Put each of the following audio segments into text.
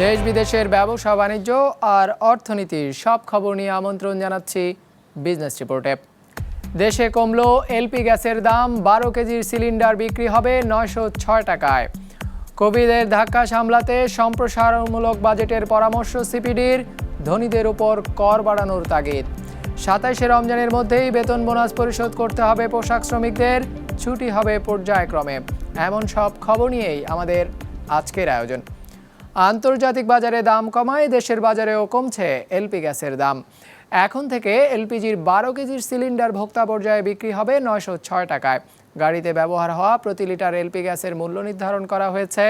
দেশ বিদেশের ব্যবসা বাণিজ্য আর অর্থনীতির সব খবর নিয়ে আমন্ত্রণ জানাচ্ছি বিজনেস রিপোর্টে। দেশে কমলো এলপি গ্যাসের দাম, 12 কেজির সিলিন্ডার বিক্রি হবে 906 টাকায়। কোভিডের ধাক্কা সামলাতে সম্প্রসারণমূলক বাজেটের পরামর্শ সিপিডির, ধনীদের উপর কর বাড়ানোর তাগিদ। 27শে রমজানের মধ্যেই বেতন বোনাস পরিশোধ করতে হবে পোশাক শ্রমিকদের, ছুটি হবে পর্যায়ক্রমে। এমন সব খবর নিয়েই আমাদের আজকের আয়োজন। আন্তর্জাতিক বাজারে দাম কমায় দেশের বাজারেও কমছে এলপি গ্যাসের দাম। এখন থেকে এলপিজির 12 কেজির সিলিন্ডার ভোক্তা পর্যায়ে বিক্রি হবে 906 টাকায়। গাড়িতে ব্যবহার হওয়া প্রতি লিটার এলপি গ্যাসের মূল্য নির্ধারণ করা হয়েছে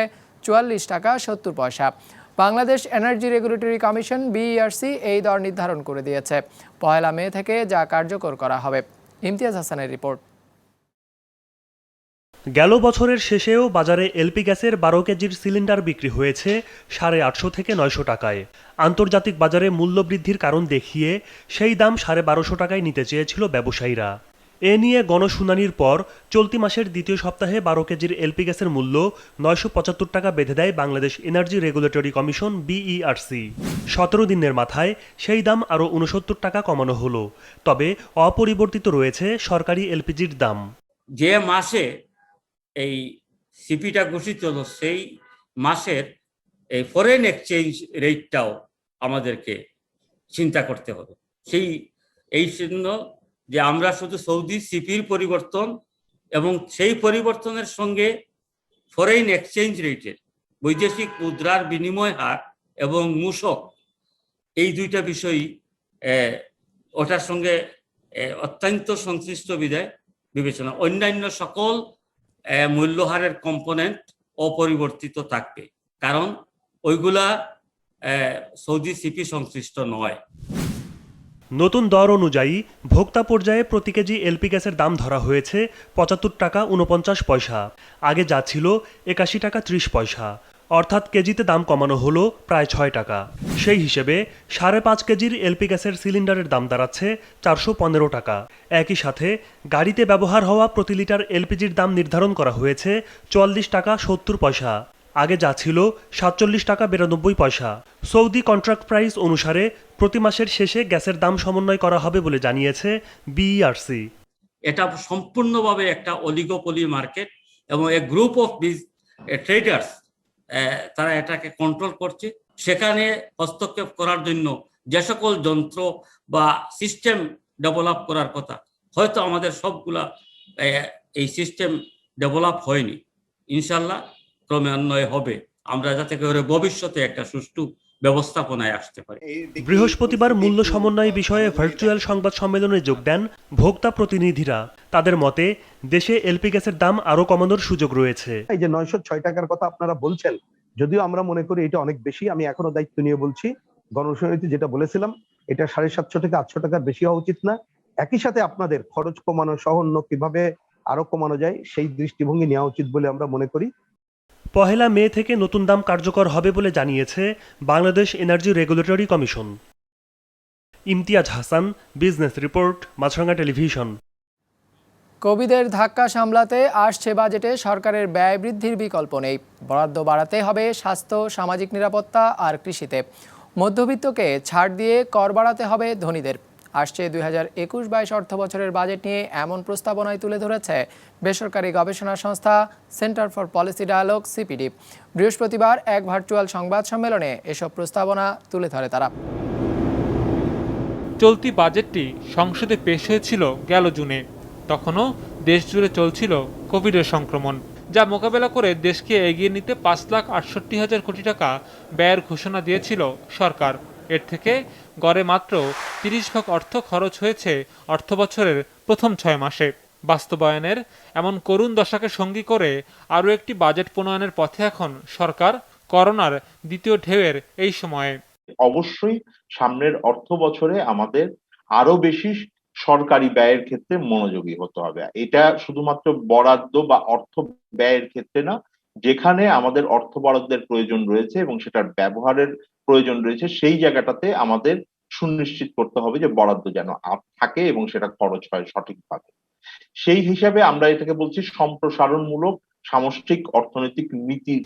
44 টাকা 70 পয়সা। Bangladesh energy regulatory commission BERC এই দর নির্ধারণ করে দিয়েছে। 1 মে থেকে যা কার্যকর করা হবে। ইমতিয়াজ হাসানের রিপোর্ট। গেল বছরের শেষেও বাজারে এলপি গ্যাসের 12 কেজির সিলিন্ডার বিক্রি হয়েছে 850 থেকে 900 টাকায়। আন্তর্জাতিক বাজারে মূল্য বৃদ্ধির কারণ দেখিয়ে সেই দাম 1250 টাকায় নিতে চেয়েছিল ব্যবসায়ীরা। এ নিয়ে গণশুনানির পর চলতি মাসের দ্বিতীয় সপ্তাহে 12 কেজির এলপি গ্যাসের মূল্য 975 টাকা বেঁধে দেয় Bangladesh energy regulatory commission BERC. 17 দিনের মাথায় সেই দাম আরও 69 টাকা কমানো হলো। তবে অপরিবর্তিত রয়েছে সরকারি এলপিজির দাম। যে মাসে এই সিপিটা ঘোষিত হলো সেই মাসের এই ফরেন এক্সচেঞ্জ রেটটাও আমাদেরকে চিন্তা করতে হবে। এই জন্য যে আমরা শুধু সৌদি সিপির পরিবর্তন এবং সেই পরিবর্তনের সঙ্গে ফরেন এক্সচেঞ্জ রেটের বৈদেশিক মুদ্রার বিনিময় হার এবং মূসক, এই দুইটা বিষয়ই ওটার সঙ্গে অত্যন্ত সংশ্লিষ্ট বিধায় বিবেচনা। অন্যান্য সকল মূল্যহারের কম্পোনেন্ট অপরিবর্তিত থাকবে, কারণ ওইগুলা সৌদি সিপি সংশ্লিষ্ট নয়। নতুন দর অনুযায়ী ভোক্তা পর্যায়ে প্রতি কেজি এলপি গ্যাসের দাম ধরা হয়েছে 75 টাকা 49 পয়সা। আগে যা ছিল 81 টাকা 30 পয়সা, অর্থাৎ কেজিতে দাম কমানো হলো প্রায় 6 টাকা। সেই হিসেবে 5.5 কেজির এলপি গ্যাসের সিলিন্ডারের দাম দাঁড়াচ্ছে 415 টাকা। একই সাথে গাড়িতে ব্যবহার হওয়া প্রতি লিটার এলপিজির দাম নির্ধারণ করা হয়েছে 44 টাকা 70 পয়সা। আগে যা ছিল 47 টাকা 92 পয়সা। সৌদি কন্ট্রাক্ট প্রাইস অনুসারে প্রতি মাসের শেষে গ্যাসের দাম সমন্বয় করা হবে বলে জানিয়েছে বিইআরসি। এটা সম্পূর্ণভাবে একটা অলিগোপলি মার্কেট এবং এ গ্রুপ অফ ট্রেডার্স তারা এটাকে কন্ট্রোল করছে। সেখানে হস্তক্ষেপ করার জন্য যে সকল যন্ত্র বা সিস্টেম ডেভেলপ করার কথা, হয়তো আমাদের সবগুলা এই সিস্টেম ডেভেলপ হয়নি। ইনশাল্লাহ ক্রমান্বয়ে হবে, আমরা যাতে করে ভবিষ্যতে একটা সুষ্ঠু ব্যবস্থাপনায় আসতে পারি। বৃহস্পতিবার মূল্য সমন্বয় বিষয়ে ভার্চুয়াল সংবাদ সম্মেলনে যোগ দেন ভোক্তা প্রতিনিধিরা। তাদের মতে দেশে এলপি গ্যাসের দাম আরো কমানোর সুযোগ রয়েছে। এই যে 906 টাকার কথা আপনারা বলছেন, যদিও আমরা মনে করি এটা অনেক বেশি, আমি এখনো দায়িত্ব নিয়ে বলছি, গণশুনানিতে যেটা বলেছিলাম এটা 750 থেকে 800 টাকার বেশি হওয়া উচিত না। একই সাথে আপনাদের খরচ কমানো সহ অন্য কিভাবে আরো কমানো যায় সেই দৃষ্টিভঙ্গি নেওয়া উচিত বলে আমরা মনে করি। 1 মে থেকে নতুন দাম কার্যকর হবে বলে জানিয়েছে Bangladesh energy regulatory commission. Imtiaz Hasan, business report, Maasranga television. কোভিডের ধাক্কা সামলাতে আসছে বাজেটে সরকারের ব্যয় বৃদ্ধির বিকল্প নেই। বরাদ্দ বাড়াতে হবে স্বাস্থ্য, সামাজিক নিরাপত্তা আর কৃষিতে। মধ্যবিত্তকে ছাড় দিয়ে কর বাড়াতে হবে ধনীদের। আসছে 2021-22 অর্থ বছরের বাজেট নিয়ে এমন প্রস্তাবনায় তুলে ধরেছে বেসরকারি গবেষণা সংস্থা Centre for Policy Dialogue CPD. বৃহস্পতিবার এক ভার্চুয়াল সংবাদ সম্মেলনে এসব প্রস্তাবনা তুলে ধরে তারা। চলতি বাজেটটি সংসদে পেশ হয়েছিল গেল জুনে। তখনও দেশ জুড়ে চলছিল কোভিডের সংক্রমণ, যা মোকাবেলা করে দেশকে এগিয়ে নিতে 5,68,000 কোটি টাকা ব্যয়ের ঘোষণা দিয়েছিল সরকার। এর থেকে গড়ে মাত্র 30 ভাগ অর্থ খরচ হয়েছে অর্থবছরের প্রথম 6 মাসে। বাস্তবায়নের এমন করুণ দশাকে সঙ্গী করে আরও একটি বাজেট প্রণয়নের পথে এখন সরকার, করোনার দ্বিতীয় ঢেউয়ের এই সময়ে। অবশ্যই সামনের অর্থ বছরে আমাদের আরো বেশি সরকারি ব্যয়ের ক্ষেত্রে মনোযোগী হতে হবে। এটা শুধুমাত্র বরাদ্দ বা অর্থ ব্যয়ের ক্ষেত্রে না, যেখানে আমাদের অর্থ বরাদ্দের প্রয়োজন রয়েছে এবং সেটার ব্যবহারের প্রয়োজন রয়েছে, সেই জায়গাটাতে আমাদের সুনিশ্চিত করতে হবে যে বরাদ্দ যেন থাকে এবং সেটা খরচ হয় সঠিকভাবে। সেই হিসাবে আমরা এটাকে বলছি সম্প্রসারণমূলক সামষ্টিক অর্থনৈতিক নীতির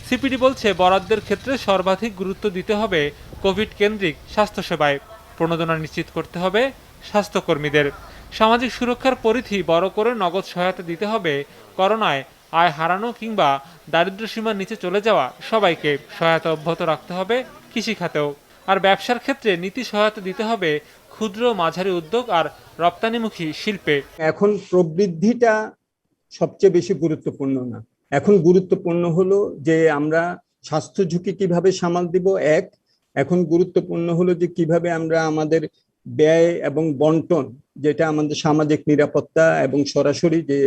সিপিডি বলছে বরাদ্দের ক্ষেত্রে সর্বাধিক গুরুত্ব দিতে হবে কোভিড কেন্দ্রিক স্বাস্থ্যসেবায়। প্রণোদনা নিশ্চিত করতে হবে স্বাস্থ্যকর্মীদের। সামাজিক সুরক্ষার পরিধি বড় করে নগদ সহায়তা দিতে হবে করোনায় আয় হারানো কিংবা দারিদ্র্যসীমার নিচে চলে যাওয়া সবাইকে। সহায়তা অব্যাহত রাখতে হবে কৃষিখাতেও। আর ব্যবসার ক্ষেত্রে নীতি সহায়তা দিতে হবে ক্ষুদ্র মাঝারি উদ্যোগ আর রপ্তানিমুখী শিল্পে। এখন প্রবৃদ্ধিটা সবচেয়ে বেশি গুরুত্বপূর্ণ না, এখন গুরুত্বপূর্ণ হলো যে আমরা স্বাস্থ্য ঝুঁকি কিভাবে সামাল দিব। এখন গুরুত্বপূর্ণ হলো যে কিভাবে আমরা আমাদের ব্যয় এবং বন্টন, যেটা আমাদের সামাজিক নিরাপত্তা এবং সরাসরি যে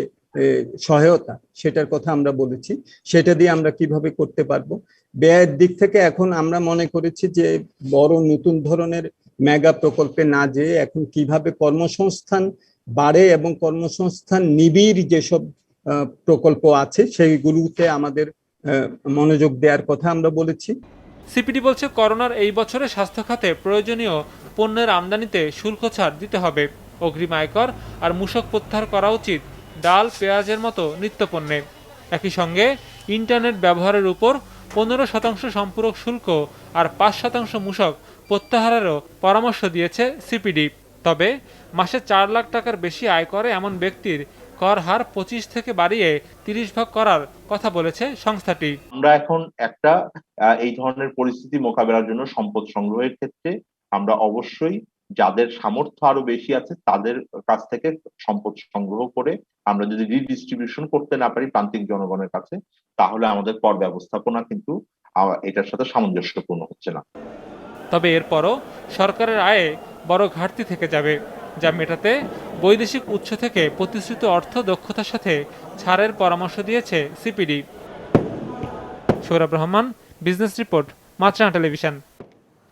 সহায়তা, সেটার কথা আমরা বলেছি, সেটা দিয়ে আমরা কিভাবে করতে পারবো। ব্যয়ের দিক থেকে এখন আমরা মনে করেছি যে বড় নতুন ধরনের মেগা প্রকল্পে না যেয়ে এখন কিভাবে কর্মসংস্থান বাড়ে এবং কর্মসংস্থান নিবিড় যেসব প্রকল্প আছে সেইগুলোতে আমাদের মনোযোগ দেওয়ার কথা আমরা বলেছি। সিপিডি বলছে করোনার এই বছরে স্বাস্থ্য খাতে প্রয়োজনীয় পণ্যের আমদানিতে শুল্ক ছাড় দিতে হবে। অগ্রিম আয়কর আর মূসক প্রত্যাহার করা উচিত ডাল পেঁয়াজের মতো নিত্যপণ্যে। একই সঙ্গে ইন্টারনেট ব্যবহারের উপর 15% সম্পূরক শুল্ক আর 5% মূসক প্রত্যাহারেরও পরামর্শ দিয়েছে সিপিডি। তবে মাসে 4 লাখ টাকার বেশি আয় করে এমন ব্যক্তির কর হার 25 থেকে বাড়িয়ে 30 ভাগ করার কথা বলেছে সংস্থাটি। আমরা এখন একটা এই ধরনের পরিস্থিতি মোকাবেলার জন্য সম্পদ সংগ্রহের ক্ষেত্রে আমরা অবশ্যই যাদের সামর্থ্য আরো বেশি আছে তাদের কাছ থেকে সম্পদ সংগ্রহ করে আমরা যদি রিডিস্ট্রিবিউশন করতে না পারি প্রান্তিক জনগণের কাছে, তাহলে আমাদের কর ব্যবস্থাপনা কিন্তু এটার সাথে সামঞ্জস্যপূর্ণ হচ্ছে না। তবে এরপরও সরকারের আয়ে বড় ঘাটতি থেকে যাবে, যা মেটাতে বৈদেশিক উৎস থেকে প্রতিশ্রুত অর্থ দক্ষতার সাথে ছাড়ের পরামর্শ দিয়েছে CPD. Sourav Rahman, business report, Maasranga television.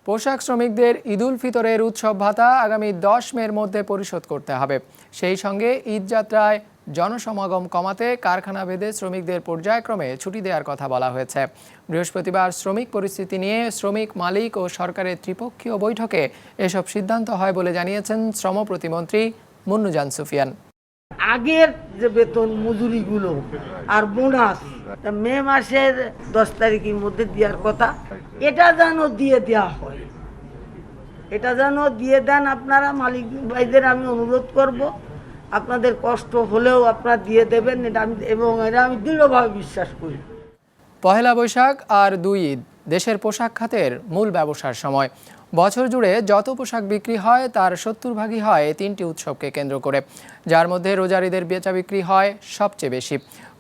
পোশাক শ্রমিকদের ঈদুল ফিতরের উৎসব ভাতা আগামী 10 মের মধ্যে পরিশোধ করতে হবে। সেই সঙ্গে ঈদ যাত্রায় জনসমাগম কমাতে কারখানা ভেদে শ্রমিকদের পর্যায়ক্রমে ছুটি দেওয়ার কথা বলা হয়েছে। বৃহস্পতিবার শ্রমিক পরিস্থিতি নিয়ে শ্রমিক মালিক ও সরকারের ত্রিপক্ষীয় বৈঠকে এসব সিদ্ধান্ত হয় বলে জানিয়েছেন শ্রম প্রতিমন্ত্রী মুন্নুজান সুফিয়ান। আগের যে বেতন মজুরিগুলো আর বোনাস মে মাসের 10 তারিখের মধ্যে দেওয়ার কথা, এটা যেন দিয়ে দেওয়া হয়, এটা যেন দিয়ে দেন আপনারা মালিক ভাইদের। আমি অনুরোধ করব, আপনাদের কষ্ট হলেও আপনারা দিয়ে দেবেন, এটা আমি এবং এটা আমি দৃঢ়ভাবে বিশ্বাস করি। পহেলা বৈশাখ আর 2 ঈদ দেশের পোশাক খাতের মূল ব্যবসার সময়। বছর জুড়ে যত পোশাক বিক্রি হয় তার 70 ভাগই হয় 3টি উৎসবকে কেন্দ্র করে, যার মধ্যে রোজার ঈদের বেচা বিক্রি হয় সবচেয়ে বেশি।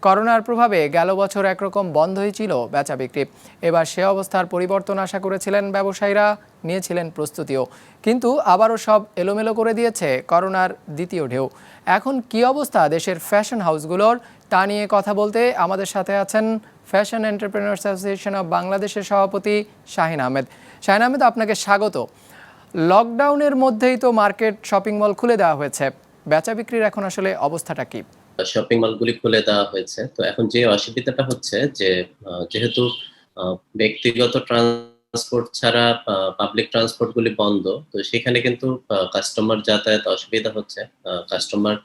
করোনার প্রভাবে গেল বছর একরকম বন্ধই ছিল বেচা বিক্রি। এবার সে অবস্থার পরিবর্তন আশা করেছিলেন ব্যবসায়ীরা, নিয়েছিলেন প্রস্তুতিও, কিন্তু আবারও সব এলোমেলো করে দিয়েছে করোনার দ্বিতীয় ঢেউ। এখন কি অবস্থা দেশের ফ্যাশন হাউসগুলোর, তা নিয়ে কথা বলতে আমাদের সাথে আছেন ফ্যাশন এন্টারপ্রেনার্স অ্যাসোসিয়েশন অব বাংলাদেশের সভাপতি শাহিন আহমেদ। শাহিন আহমেদ, আপনাকে স্বাগত। লকডাউনের মধ্যেই তো মার্কেট, শপিং মল খুলে দেওয়া হয়েছে, বেচা বিক্রির এখন আসলে অবস্থাটা কি? শপিং মলগুলি খুলে দেওয়া হয়েছে, তো এখন যে অসুবিধাটা হচ্ছে যে যেহেতু ব্যক্তিগত ট্রান্সপোর্ট ছাড়া পাবলিক ট্রান্সপোর্ট গুলি বন্ধ, তো সেখানে কিন্তু কাস্টমার যাতায়াত অসুবিধা হচ্ছে। কাস্টমার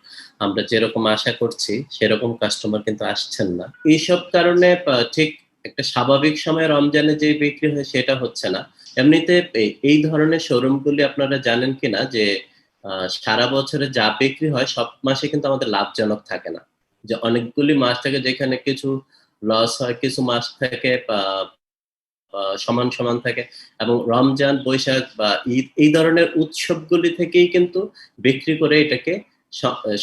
আমরা যেরকম আশা করছি সেরকম কাস্টমার কিন্তু আসছেন না। এইসব কারণে ঠিক একটা স্বাভাবিক সময় রমজানে যে বিক্রি হয় সেটা হচ্ছে না। এমনিতে এই ধরনের শোরুমগুলি আপনারা জানেন কিনা যে সারা বছরে যা বিক্রি হয় সব মাসে কিন্তু আমাদের লাভজনক থাকে না, যে অনেকগুলি মাস থাকে যেখানে কিছু লস হয়, কিছু মাস থেকে সমান সমান থাকে, এবং রমজান, বৈশাখ বা ঈদ এই ধরনের উৎসবগুলি থেকেই কিন্তু বিক্রি করে এটাকে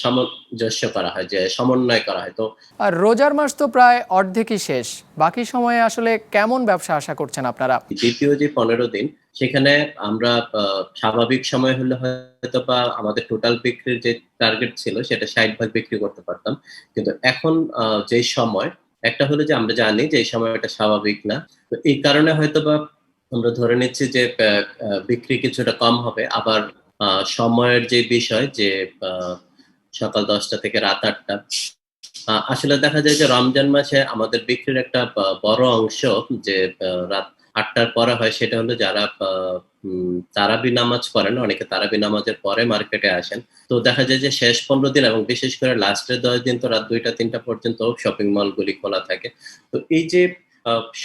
সামঞ্জস্য করা হয়, যে সমন্বয় করা হয়। তো আর রোজার মাস তো প্রায় অর্ধেকই শেষ, বাকি সময়ে আসলে কেমন ব্যবসা আশা করছেন আপনারা? দ্বিতীয় যে 15 দিন সেখানে আমরা স্বাভাবিক সময় হলে হয়তো বা আমাদের টোটাল বিক্রির যে টার্গেট ছিল সেটা 60 ভাগ বিক্রি করতে পারতাম, কিন্তু এখন যে সময়, একটা হলো যে আমরা জানি যে এই সময়টা স্বাভাবিক না, তো এই কারণে হয়তো বা আমরা ধরে নিচ্ছি যে বিক্রি কিছুটা কম হবে। আবার সময়ের যে বিষয় যে সকাল 10টা থেকে রাত 8টা, আসলে দেখা যায় যে রমজান মাসে আমাদের বিক্রির একটা বড় অংশ যে রাত 8টার পরে হয়, সেটা হলো যারা তারাবি নামাজ পড়েন, অনেকে তারাবি নামাজের পরে মার্কেটে আসেন। তো দেখা যায় যে শেষ 15 দিন এবং বিশেষ করে লাস্টের 10 দিন তো রাত 2টা 3টা পর্যন্ত শপিং মলগুলি খোলা থাকে। তো এই যে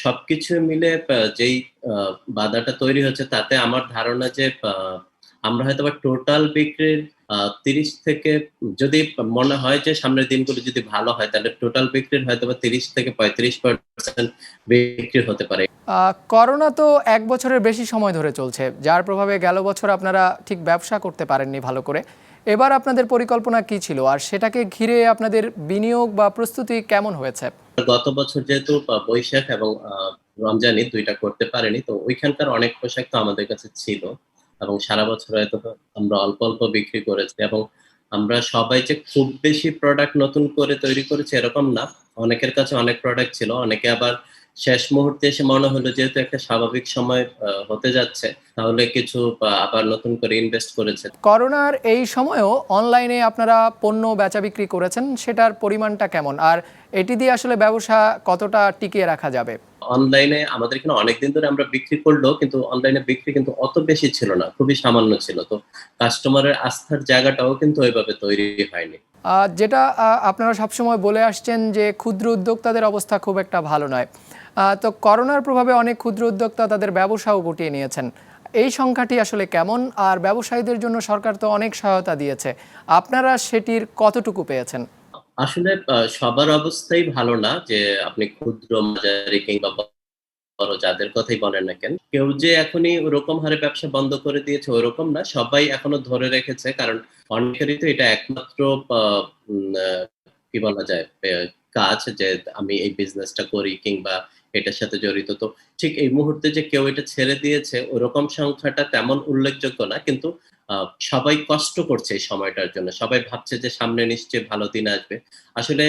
সবকিছু মিলে যেই বাধাটা তৈরি হচ্ছে তাতে আমার ধারণা যে আমরা হয়তো বা টোটাল বিক্রির 30 থেকে, যদি মনে হয় যে সামনের দিনগুলো যদি ভালো হয় তাহলে টোটাল বিক্রির হয়তো বা 30 থেকে 35% বিক্রি হতে পারে। করোনা তো 1 বছরের বেশি সময় ধরে চলছে, যার প্রভাবে গেল বছর আপনারা ঠিক ব্যবসা করতে পারেননি ভালো করে। এবার আপনাদের পরিকল্পনা কি ছিল, আর সেটাকে ঘিরে আপনাদের বিনিয়োগ বা প্রস্তুতি কেমন হয়েছে? গত বছর যেহেতু বৈশাখ এবং রমজানি দুইটা করতে পারেনি, তো ওইখানকার অনেক পোশাক তো আমাদের কাছে ছিল এবং সারা বছর হয়তো আমরা অল্প অল্প বিক্রি করেছি। এবং আমরা সবাই যে খুব বেশি প্রোডাক্ট নতুন করে তৈরি করেছি এরকম না, অনেকের কাছে অনেক প্রোডাক্ট ছিল, অনেকে আবার শেষ মুহূর্তে এসে মনে হলো যেহেতু একটা স্বাভাবিক সময় হতে যাচ্ছে তাহলে কিছু আবার নতুন করে ইনভেস্ট করেছে। করোনার এই সময়েও অনলাইনে আপনারা পণ্য বেচা বিক্রি করেছেন, সেটার পরিমাণটা কেমন, আর এটি দিয়ে আসলে ব্যবসা কতটা টিকিয়ে রাখা যাবে? অনলাইনে আমাদের এখানে অনেকদিন ধরে আমরা বিক্রি করলেও কিন্তু অনলাইনে বিক্রি কিন্তু অত বেশি ছিল না, খুবই সামান্য ছিল, তো কাস্টমারের আস্থার জায়গাটাও কিন্তু ওইভাবে তৈরি হয়নি। যেটা আপনারা সবসময় বলে আসছেন যে ক্ষুদ্র উদ্যোক্তাদের অবস্থা খুব একটা ভালো নয়, তো করোনার প্রভাবে অনেক ক্ষুদ্র উদ্যোক্তা তাদের ব্যবসাও গুটিয়ে নিয়েছেন। এই সংখ্যাটি আসলে কেমন, আর ব্যবসায়ীদের জন্য সরকার তো অনেক সহায়তা দিয়েছে, আপনারা সেটির কতটুকু পেয়েছেন? আসলে সবার অবস্থাই ভালো না, যে আপনি ক্ষুদ্র মাঝারি কিংবা বড় যাদের কথাই বলেন না কেন, কেউ যে এখনই ওরকম হারে ব্যবসা বন্ধ করে দিয়েছে ওরকম না, সবাই এখনো ধরে রেখেছে। কারণ অনেকেরই তো এটা একমাত্র কি বলা যায় কাজ, যে আমি এই বিজনেসটা করি কিংবা এটার সাথে জড়িত। তো ঠিক এই মুহূর্তে যে কেউ এটা ছেড়ে দিয়েছে ওরকম সংখ্যাটা তেমন উল্লেখযোগ্য না, কিন্তু সবাই কষ্ট করছে এই সময়টার জন্য, সবাই ভাবছে যে সামনে নিশ্চয়ই ভালো দিন আসবে। আসলে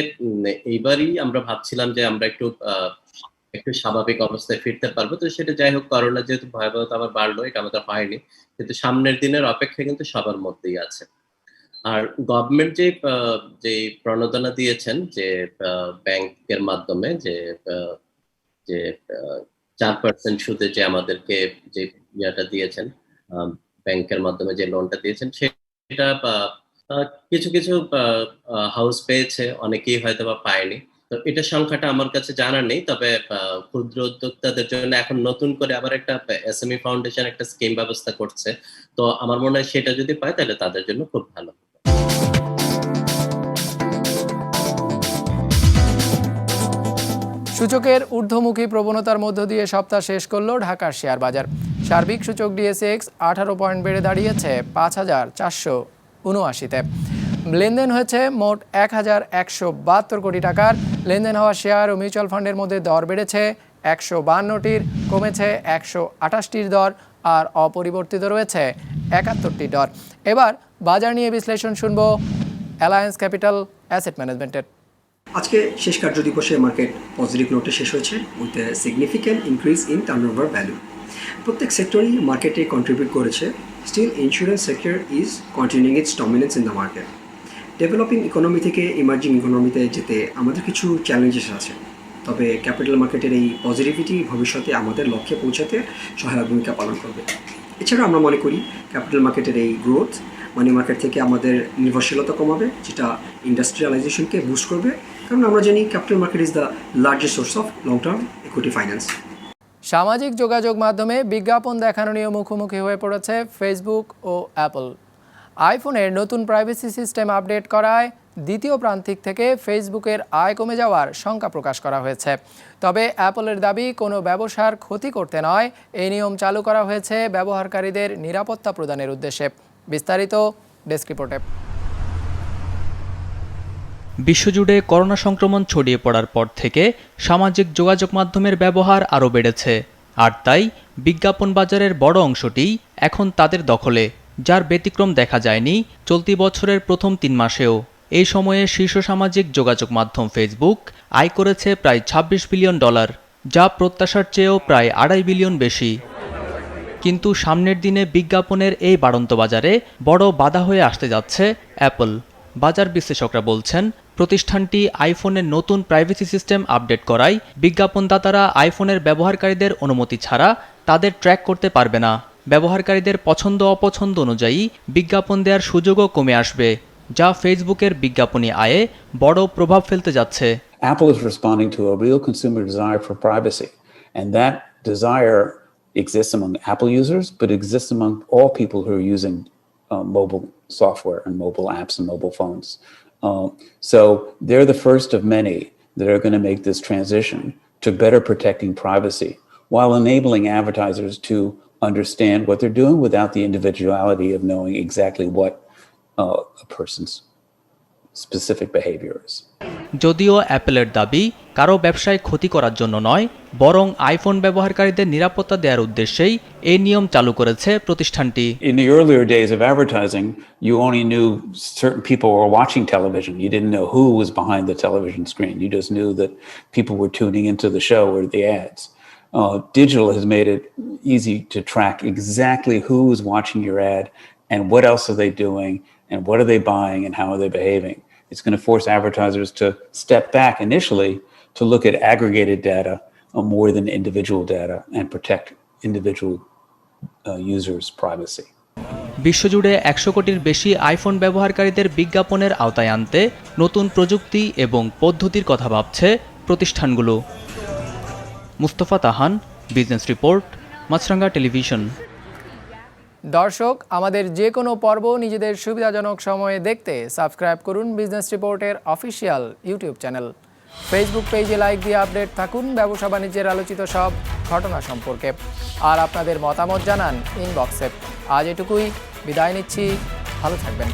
এইবারই আমরা ভাবছিলাম যে আমরা একটু স্বাভাবিক অবস্থায় ফিরতে পারবো, তো সেটা যাই হোক, করোনা যেহেতু ভয়াবহতা আবার বাড়লো, এটা আমাদের হয়নি, কিন্তু সামনের দিনের অপেক্ষা কিন্তু সবার মধ্যেই আছে। আর গভর্নমেন্ট যে প্রণোদনা দিয়েছেন, যে ব্যাংকের মাধ্যমে যে 4% সুদে যে আমাদেরকে যে ইয়াটা দিয়েছেন, ব্যাংকের মাধ্যমে যে লোনটা দিয়েছেন, সেটা কিছু কিছু হাউস পেয়েছে, অনেকেই হয়তো বা পায়নি। তো এটার সংখ্যাটা আমার কাছে জানা নেই, তবে ক্ষুদ্র উদ্যোক্তাদের জন্য এখন নতুন করে আবার একটা এসএমই ফাউন্ডেশন একটা স্কিম ব্যবস্থা করছে, তো আমার মনে হয় সেটা যদি পায় তাহলে তাদের জন্য খুব ভালো। সূচকের ঊর্ধ্বমুখী প্রবণতার মধ্য দিয়ে সপ্তাহ শেষ করল ঢাকার শেয়ার বাজার। সার্বিক সূচক ডিএসএক্স 18 পয়েন্ট বেড়ে দাঁড়িয়েছে 5,479-তে। লেনদেন হয়েছে মোট 1,172 কোটি টাকার। লেনদেন হওয়া শেয়ার ও মিউচুয়াল ফান্ডের মধ্যে দর বেড়েছে 152টির, কমেছে 128টির দর, আর অপরিবর্তিত রয়েছে 71টি দর। এবার বাজার নিয়ে বিশ্লেষণ শুনব অ্যালায়েন্স ক্যাপিটাল অ্যাসেট ম্যানেজমেন্টের। আজকে শেষ কার্যদিবসে মার্কেট পজিটিভ নোটে শেষ হয়েছে, with a significant increase in turnover value. প্রত্যেক সেক্টরই মার্কেটে কন্ট্রিবিউট করেছে। Still insurance sector is continuing its dominance in the market. Developing economy থেকে ইমার্জিং ইকোনমিতে যেতে আমাদের কিছু চ্যালেঞ্জেস আছে, তবে ক্যাপিটাল মার্কেটের এই পজিটিভিটি ভবিষ্যতে আমাদের লক্ষ্যে পৌঁছাতে সহায়ক ভূমিকা পালন করবে। এছাড়া আমরা মনে করি ক্যাপিটাল মার্কেটের এই গ্রোথ মানি মার্কেট থেকে আমাদের নির্ভরশীলতা কমাবে, যেটা ইন্ডাস্ট্রিয়ালাইজেশনকে বুস্ট করবে, কারণ আমরা জানি capital market is the largest source of long term equity finance. সামাজিক যোগাযোগ মাধ্যমে বিজ্ঞাপন দেখানো নিয়ে মুখোমুখি হয়ে পড়েছে ফেসবুক ও অ্যাপল। আইফোনের নতুন প্রাইভেসি সিস্টেম আপডেট করায় দ্বিতীয় প্রান্তিক থেকে ফেসবুকের আয় কমে যাওয়ার শঙ্কা প্রকাশ করা হয়েছে। তবে অ্যাপলের দাবি কোনো ব্যবসার ক্ষতি করতে নয়, এই নিয়ম চালু করা হয়েছে ব্যবহারকারীদের নিরাপত্তা প্রদানের উদ্দেশ্যে। বিস্তারিত ডেস্ক রিপোর্টে। বিশ্বজুড়ে করোনা সংক্রমণ ছড়িয়ে পড়ার পর থেকে সামাজিক যোগাযোগ মাধ্যমের ব্যবহার আরও বেড়েছে, আর তাই বিজ্ঞাপন বাজারের বড় অংশটি এখন তাদের দখলে, যার ব্যতিক্রম দেখা যায়নি চলতি বছরের প্রথম 3 মাসেও। এই সময়ে শীর্ষ সামাজিক যোগাযোগ মাধ্যম ফেসবুক আয় করেছে প্রায় $26 বিলিয়ন, যা প্রত্যাশার চেয়েও প্রায় 2.5 বিলিয়ন বেশি। কিন্তু সামনের দিনে বিজ্ঞাপনের এই বাড়ন্ত বাজারে বড় বাধা হয়ে আসতে যাচ্ছে অ্যাপল। বাজার বিশ্লেষকরা বলছেন, প্রতিষ্ঠানটি আইফোনের নতুন প্রাইভেসি সিস্টেম আপডেট করায় বিজ্ঞাপনদাতারা আইফোনের ব্যবহারকারীদের অনুমতি ছাড়া তাদের ট্র্যাক করতে পারবে না। ব্যবহারকারীদের পছন্দ অপছন্দ অনুযায়ী বিজ্ঞাপন দেওয়ার সুযোগও কমে আসবে, যা ফেসবুকের বিজ্ঞাপনী আয়ে বড় প্রভাব ফেলতে যাচ্ছে। Apple is responding to a real consumer desire for privacy. And that desire exists among Apple users, but exists among all people who are using mobile software and mobile apps and mobile phones. So they're the first of many that are going to make this transition to better protecting privacy while enabling advertisers to understand what they're doing without the individuality of knowing exactly what a person's specific behavior is. যদিও অ্যাপলের দাবি কারো ব্যবসায় ক্ষতি করার জন্য নয়, বরং iPhone ব্যবহারকারীদের নিরাপত্তা দেওয়ার উদ্দেশ্যেই এই নিয়ম চালু করেছে প্রতিষ্ঠানটি। In the earlier days of advertising, you only knew certain people were watching television. You didn't know who was behind the television screen. You just knew that people were tuning into the show or the ads. Digital has made it easy to track exactly who is watching your ad and what else are they doing and what are they buying and how are they behaving. It's going to force advertisers to step back initially to look at aggregated data more than individual data and protect individual users' privacy. বিশ্বজুড়ে 100 কোটির বেশি iPhone ব্যবহারকারীদের বিজ্ঞাপনের আওতায় আনতে নতুন প্রযুক্তি এবং পদ্ধতির কথা ভাবছে প্রতিষ্ঠানগুলো। মুস্তফা তাহান, বিজনেস রিপোর্ট, মাছরাঙ্গা টেলিভিশন। দর্শক, আমাদের যে কোনো পর্ব নিজেদের সুবিধাজনক সময়ে দেখতে সাবস্ক্রাইব করুন বিজনেস রিপোর্টের অফিসিয়াল ইউটিউব চ্যানেল। ফেসবুক পেজে লাইক দিয়ে আপডেট থাকুন ব্যবসা বাণিজ্যের আলোচিত সব ঘটনা সম্পর্কে। আর আপনাদের মতামত জানান ইনবক্সে। আজ এটুকুই, বিদায় নিচ্ছি, ভালো থাকবেন।